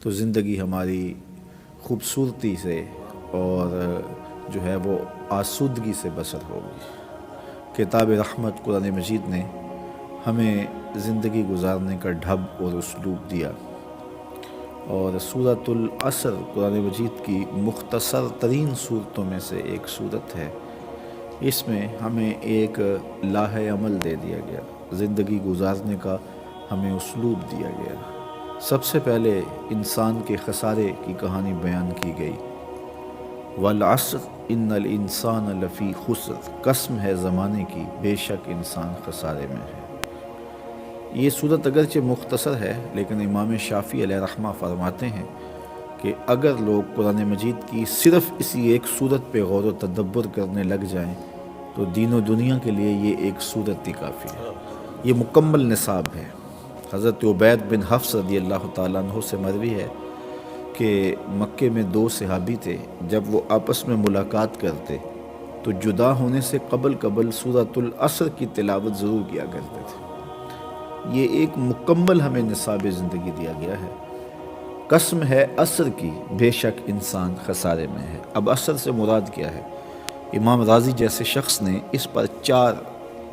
تو زندگی ہماری خوبصورتی سے اور جو ہے وہ آسودگی سے بسر ہوگی۔ کتاب رحمت قرآن مجید نے ہمیں زندگی گزارنے کا ڈھب اور اسلوب دیا، اور سورۃ العصر قرآن مجید کی مختصر ترین صورتوں میں سے ایک صورت ہے۔ اس میں ہمیں ایک لاہ عمل دے دیا گیا، زندگی گزارنے کا ہمیں اسلوب دیا گیا۔ سب سے پہلے انسان کے خسارے کی کہانی بیان کی گئی۔ والعصر ان الانسان لفی خسر، قسم ہے زمانے کی، بے شک انسان خسارے میں ہے۔ یہ صورت اگرچہ مختصر ہے، لیکن امام شافعی علیہ رحمہ فرماتے ہیں کہ اگر لوگ قرآن مجید کی صرف اسی ایک صورت پہ غور و تدبر کرنے لگ جائیں تو دین و دنیا کے لیے یہ ایک صورت ہی کافی ہے۔ یہ مکمل نصاب ہے۔ حضرت عبید بن حفص رضی اللہ تعالیٰ عنہ سے مروی ہے کہ مکے میں دو صحابی تھے، جب وہ آپس میں ملاقات کرتے تو جدا ہونے سے قبل سورۃ العصر کی تلاوت ضرور کیا کرتے تھے۔ یہ ایک مکمل ہمیں نصاب زندگی دیا گیا ہے۔ قسم ہے عصر کی، بے شک انسان خسارے میں ہے۔ اب عصر سے مراد کیا ہے؟ امام رازی جیسے شخص نے اس پر 4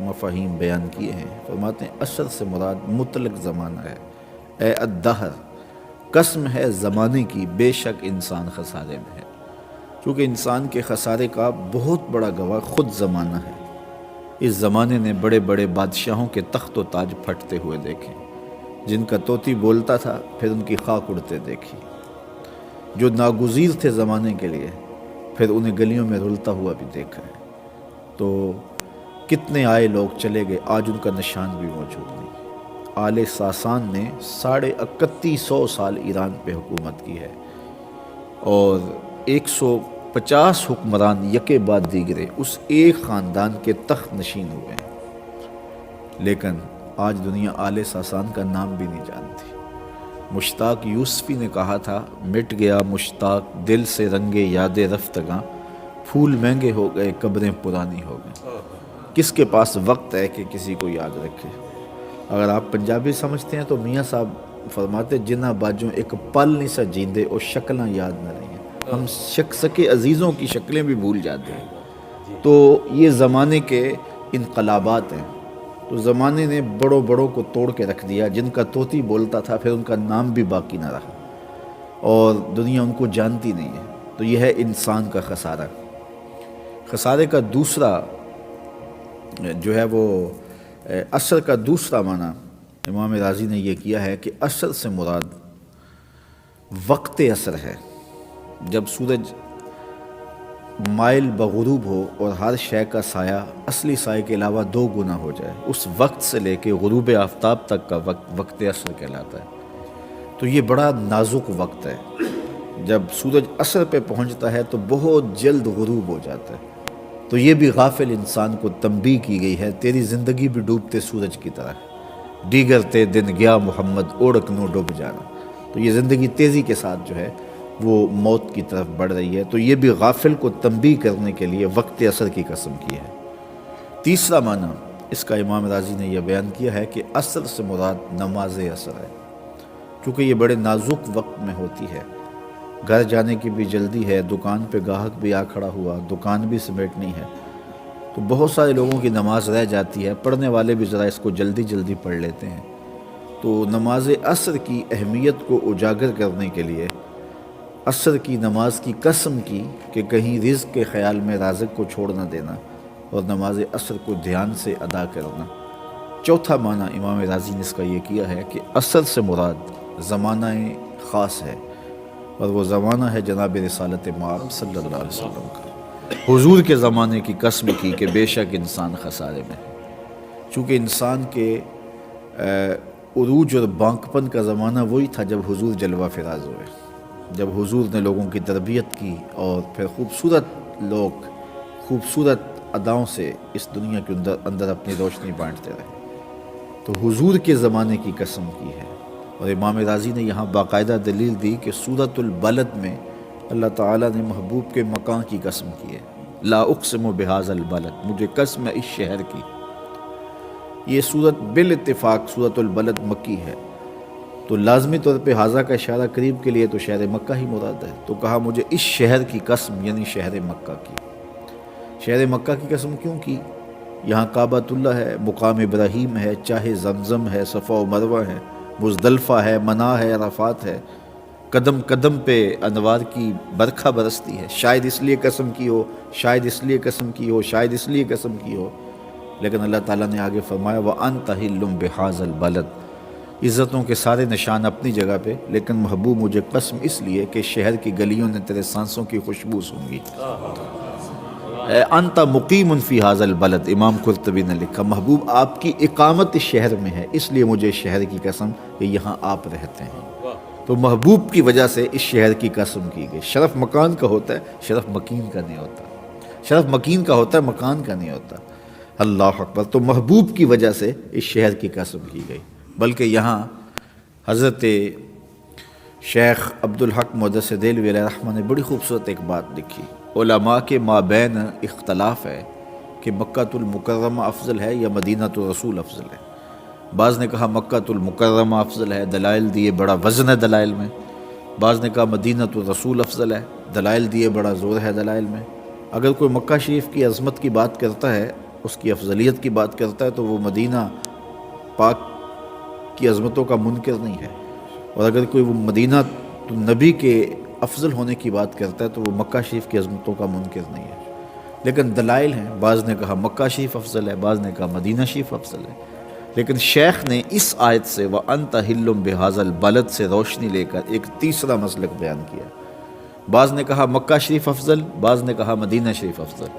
مفاہیم بیان کیے ہیں۔ فرماتے ہیں عصر سے مراد مطلق زمانہ ہے، اے الدہر، قسم ہے زمانے کی، بے شک انسان خسارے میں ہے۔ چونکہ انسان کے خسارے کا بہت بڑا گواہ خود زمانہ ہے۔ اس زمانے نے بڑے بڑے بادشاہوں کے تخت و تاج پھٹتے ہوئے دیکھے، جن کا طوطی بولتا تھا پھر ان کی خاک اڑتے دیکھی، جو ناگزیر تھے زمانے کے لیے پھر انہیں گلیوں میں رلتا ہوا بھی دیکھا ہے۔ تو کتنے آئے لوگ چلے گئے، آج ان کا نشان بھی موجود نہیں۔ آل ساسان نے 3150 سال ایران پہ حکومت کی ہے، اور 150 حکمران یکے بعد دیگرے اس ایک خاندان کے تخت نشین ہوئے ہیں، لیکن آج دنیا آل ساسان کا نام بھی نہیں جانتی۔ مشتاق یوسفی نے کہا تھا، مٹ گیا مشتاق دل سے رنگے یاد رفتگاں، پھول مہنگے ہو گئے قبریں پرانی ہو گئیں۔ کس کے پاس وقت ہے کہ کسی کو یاد رکھے؟ اگر آپ پنجابی سمجھتے ہیں تو میاں صاحب فرماتے، جنہ باجوں ایک پل نہیں سا جیندے اور شکلاں یاد نہ رہی ہیں۔ ہم سکے عزیزوں کی شکلیں بھی بھول جاتے ہیں۔ تو یہ زمانے کے انقلابات ہیں۔ تو زمانے نے بڑوں کو توڑ کے رکھ دیا، جن کا طوطی بولتا تھا پھر ان کا نام بھی باقی نہ رہا، اور دنیا ان کو جانتی نہیں ہے۔ تو یہ ہے انسان کا خسارہ۔ خسارے کا دوسرا جو ہے وہ عصر کا دوسرا معنی امام رازی نے یہ کیا ہے کہ عصر سے مراد وقت عصر ہے، جب سورج مائل بغروب ہو اور ہر شے کا سایہ اصلی سائے کے علاوہ 2 گنا ہو جائے، اس وقت سے لے کے غروب آفتاب تک کا وقت عصر کہلاتا ہے۔ تو یہ بڑا نازک وقت ہے۔ جب سورج عصر پہ پہنچتا ہے تو بہت جلد غروب ہو جاتا ہے۔ تو یہ بھی غافل انسان کو تنبیہ کی گئی ہے، تیری زندگی بھی ڈوبتے سورج کی طرح ہے، دیگرتے دن گیا محمد اوڑک نو ڈوب جانا۔ تو یہ زندگی تیزی کے ساتھ جو ہے وہ موت کی طرف بڑھ رہی ہے۔ تو یہ بھی غافل کو تنبیہ کرنے کے لیے وقت عصر کی قسم کی ہے۔ تیسرا معنی اس کا امام رازی نے یہ بیان کیا ہے کہ عصر سے مراد نماز عصر ہے، چونکہ یہ بڑے نازک وقت میں ہوتی ہے۔ گھر جانے کی بھی جلدی ہے، دکان پہ گاہک بھی آ کھڑا ہوا، دکان بھی سمیٹنی ہے، تو بہت سارے لوگوں کی نماز رہ جاتی ہے۔ پڑھنے والے بھی ذرا اس کو جلدی پڑھ لیتے ہیں۔ تو نماز عصر کی اہمیت کو اجاگر کرنے کے لیے عصر کی نماز کی قسم کی کہ کہیں رزق کے خیال میں رازق کو چھوڑ نہ دینا، اور نماز عصر کو دھیان سے ادا کرنا۔ چوتھا معنی امام رازی نے اس کا یہ کیا ہے کہ عصر سے مراد زمانہ خاص ہے، اور وہ زمانہ ہے جناب رسالت مآب صلی اللہ علیہ وسلم کا۔ حضور کے زمانے کی قسم کی کہ بے شک انسان خسارے میں ہے، چونکہ انسان کے عروج اور بانکپن کا زمانہ وہی تھا جب حضور جلوہ فراز ہوئے، جب حضور نے لوگوں کی تربیت کی، اور پھر خوبصورت لوگ خوبصورت اداؤں سے اس دنیا کے اندر اپنی روشنی بانٹتے رہے۔ تو حضور کے زمانے کی قسم کی ہے۔ اور امام رازی نے یہاں باقاعدہ دلیل دی کہ سورۃ البلد میں اللہ تعالیٰ نے محبوب کے مکان کی قسم کی ہے، لا اقسم بہذا البلد، مجھے قسم ہے اس شہر کی۔ یہ سورت بالاتفاق سورۃ البلد مکی ہے، تو لازمی طور پہ حاضہ کا اشارہ قریب کے لیے تو شہر مکہ ہی مراد ہے۔ تو کہا مجھے اس شہر کی قسم، یعنی شہر مکہ کی۔ شہر مکہ کی قسم کیوں کی؟ یہاں کعبۃ اللہ ہے، مقام ابراہیم ہے، چاہے زمزم ہے، صفا و مروہ ہے، مزدلفہ ہے، منا ہے، عرفات ہے، قدم قدم پہ انوار کی برکھا برستی ہے۔ شاید اس لیے قسم کی ہو، شاید اس لیے قسم کی ہو، شاید اس لیے قسم کی ہو، لیکن اللہ تعالیٰ نے آگے فرمایا وَأَنْتَ حِلٌّ بِهَٰذَا الْبَلَدِ۔ عزتوں کے سارے نشان اپنی جگہ پہ، لیکن محبوب مجھے قسم اس لیے کہ شہر کی گلیوں نے تیرے سانسوں کی خوشبو سونگھی۔ انت مقیم فی ھذا البلد، امام قرطبی نے لکھا محبوب آپ کی اقامت اس شہر میں ہے، اس لیے مجھے اس شہر کی قسم کہ یہاں آپ رہتے ہیں۔ تو محبوب کی وجہ سے اس شہر کی قسم کی گئی۔ شرف مکان کا ہوتا ہے، شرف مکین کا نہیں ہوتا۔ شرف مکین کا ہوتا ہے، مکان کا نہیں ہوتا۔ اللہ اکبر۔ تو محبوب کی وجہ سے اس شہر کی قسم کی گئی۔ بلکہ یہاں حضرت شیخ عبدالحق محدث دہلوی علیہ رحمہ نے بڑی خوبصورت ایک بات لکھی۔ علماء کے مابین اختلاف ہے کہ مکۃ المکرمہ افضل ہے یا مدینۃ الرسول افضل ہے۔ بعض نے کہا مکۃ المکرمہ افضل ہے، دلائل دیے، بڑا وزن ہے دلائل میں۔ بعض نے کہا مدینۃ الرسول افضل ہے، دلائل دیے، بڑا زور ہے دلائل میں۔ اگر کوئی مکہ شریف کی عظمت کی بات کرتا ہے، اس کی افضلیت کی بات کرتا ہے، تو وہ مدینہ پاک کی عظمتوں کا منکر نہیں ہے، اور اگر کوئی وہ مدینہ نبی کے افضل ہونے کی بات کرتا ہے تو وہ مکہ شریف کی عظمتوں کا منکر نہیں ہے۔ لیکن دلائل ہیں، بعض نے کہا مکہ شریف افضل ہے، بعض نے کہا مدینہ شریف افضل ہے۔ لیکن شیخ نے اس آیت سے وَأَنْتَ حِلٌّ بِهَٰذَا الْبَلَدِ سے روشنی لے کر ایک تیسرا مسلک بیان کیا۔ بعض نے کہا مکہ شریف افضل، بعض نے کہا مدینہ شریف افضل۔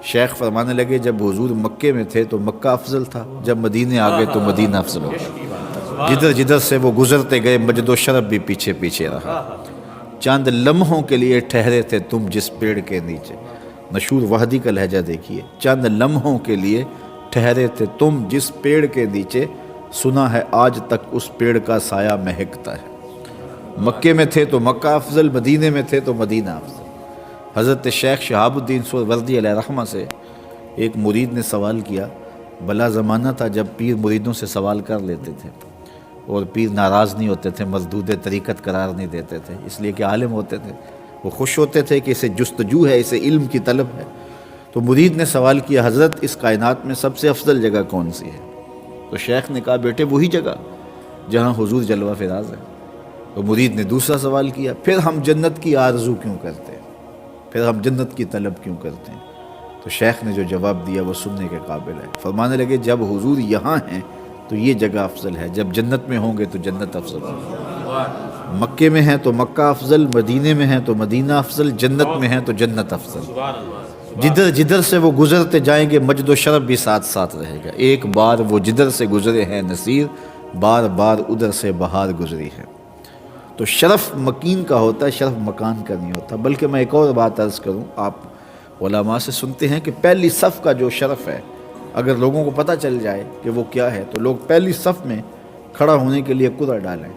شیخ فرمانے لگے جب حضور مکے میں تھے تو مکہ افضل تھا، جب مدینے آ گئے تو مدینہ افضل ہو گیا۔ جدھر جدھر سے وہ گزرتے گئے مجد و شرف بھی پیچھے پیچھے رہا۔ چاند لمحوں کے لیے ٹھہرے تھے تم جس پیڑ کے نیچے، مشہور وحدی کا لہجہ دیکھیے، چند لمحوں کے لیے ٹھہرے تھے تم جس پیڑ کے نیچے، سنا ہے آج تک اس پیڑ کا سایہ مہکتا ہے۔ مکے میں تھے تو مکہ افضل، مدینے میں تھے تو مدینہ افضل۔ حضرت شیخ شہاب الدین سہروردی علیہ رحمہ سے ایک مرید نے سوال کیا۔ بلا زمانہ تھا جب پیر مریدوں سے سوال کر لیتے تھے اور پیر ناراض نہیں ہوتے تھے، مردود طریقت قرار نہیں دیتے تھے، اس لیے کہ عالم ہوتے تھے، وہ خوش ہوتے تھے کہ اسے جستجو ہے، اسے علم کی طلب ہے۔ تو مرید نے سوال کیا حضرت اس کائنات میں سب سے افضل جگہ کون سی ہے؟ تو شیخ نے کہا بیٹے وہی جگہ جہاں حضور جلوہ فراز ہے۔ تو مرید نے دوسرا سوال کیا پھر ہم جنت کی آرزو کیوں کرتے ہیں، پھر ہم جنت کی طلب کیوں کرتے ہیں؟ تو شیخ نے جو جواب دیا وہ سننے کے قابل ہے۔ فرمانے لگے جب حضور یہاں ہیں تو یہ جگہ افضل ہے، جب جنت میں ہوں گے تو جنت افضل ہوگی۔ مکے میں ہیں تو مکہ افضل، مدینے میں ہیں تو مدینہ افضل، جنت میں ہیں تو جنت افضل۔ جدھر جدھر سے وہ گزرتے جائیں گے مجد و شرف بھی ساتھ ساتھ رہے گا۔ ایک بار وہ جدھر سے گزرے ہیں نصیر، بار بار ادھر سے بہار گزری ہے۔ تو شرف مکین کا ہوتا ہے، شرف مکان کا نہیں ہوتا۔ بلکہ میں ایک اور بات عرض کروں، آپ علماء سے سنتے ہیں کہ پہلی صف کا جو شرف ہے اگر لوگوں کو پتہ چل جائے کہ وہ کیا ہے تو لوگ پہلی صف میں کھڑا ہونے کے لیے قدر ڈالیں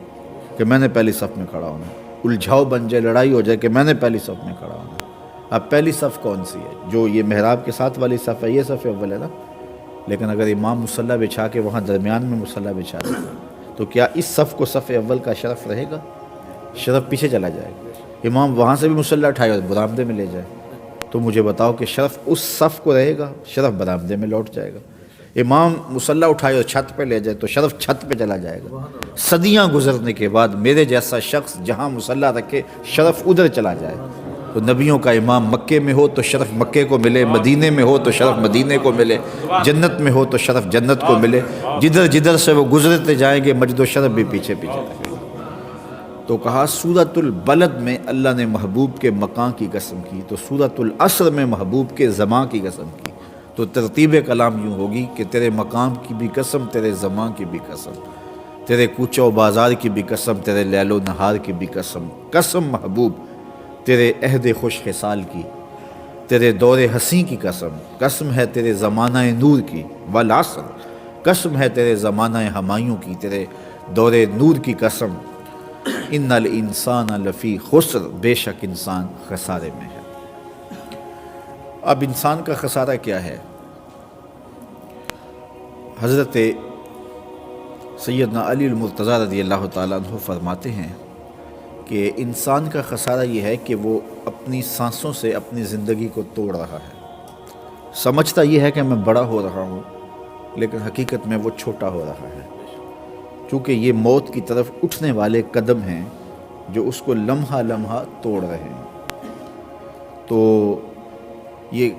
کہ میں نے پہلی صف میں کھڑا ہونا، الجھاؤ بن جائے، لڑائی ہو جائے کہ میں نے پہلی صف میں کھڑا ہونا۔ اب پہلی صف کون سی ہے؟ جو یہ محراب کے ساتھ والی صف ہے، یہ صف اول ہے نا۔ لیکن اگر امام مصلی بچھا کے وہاں درمیان میں مصلی بچھا دے تو کیا اس صف کو صف اول کا شرف رہے گا؟ شرف پیچھے چلا جائے گا۔ امام وہاں سے بھی مصلی اٹھائے اور برآمدے میں لے جائے تو مجھے بتاؤ کہ شرف اس صف کو رہے گا؟ شرف برآمدے میں لوٹ جائے گا۔ امام مصلی اٹھائے اور چھت پہ لے جائے تو شرف چھت پہ چلا جائے گا۔ صدیاں گزرنے کے بعد میرے جیسا شخص جہاں مصلی رکھے شرف ادھر چلا جائے۔ تو نبیوں کا امام مکے میں ہو تو شرف مکے کو ملے، مدینے میں ہو تو شرف مدینے کو ملے، جنت میں ہو تو شرف جنت کو ملے۔ جدھر جدھر سے وہ گزرتے جائیں گے مجد و شرف بھی پیچھے پیچھے رہے گا۔ تو کہا سورۃ البلد میں اللہ نے محبوب کے مکان کی قسم کی، تو سورۃ العصر میں محبوب کے زمان کی قسم کی۔ تو ترتیب کلام یوں ہوگی کہ تیرے مقام کی بھی قسم، تیرے زمان کی بھی قسم، تیرے کوچہ و بازار کی بھی قسم، تیرے لیل و نہار کی بھی قسم۔ قسم محبوب تیرے عہد خوش خصال کی، تیرے دور حسیں کی قسم، قسم ہے تیرے زمانہ نور کی، والعصر قسم ہے تیرے زمانہ ہمایوں کی، تیرے دور نور کی قسم۔ ان الانسان لفی خسر، بے شک انسان خسارے میں ہے۔ اب انسان کا خسارہ کیا ہے؟ حضرت سیدنا علی المرتضیٰ رضی اللہ تعالیٰ عنہ فرماتے ہیں کہ انسان کا خسارہ یہ ہے کہ وہ اپنی سانسوں سے اپنی زندگی کو توڑ رہا ہے، سمجھتا یہ ہے کہ میں بڑا ہو رہا ہوں، لیکن حقیقت میں وہ چھوٹا ہو رہا ہے، چونکہ یہ موت کی طرف اٹھنے والے قدم ہیں جو اس کو لمحہ لمحہ توڑ رہے ہیں۔ تو یہ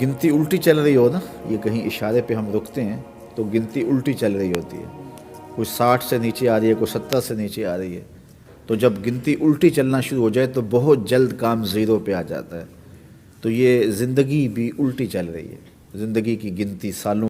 گنتی الٹی چل رہی ہو نا، یہ کہیں اشارے پہ ہم رکتے ہیں تو گنتی الٹی چل رہی ہوتی ہے، کوئی 60 سے نیچے آ رہی ہے، کوئی 70 سے نیچے آ رہی ہے، تو جب گنتی الٹی چلنا شروع ہو جائے تو بہت جلد کام زیرو پہ آ جاتا ہے۔ تو یہ زندگی بھی الٹی چل رہی ہے، زندگی کی گنتی سالوں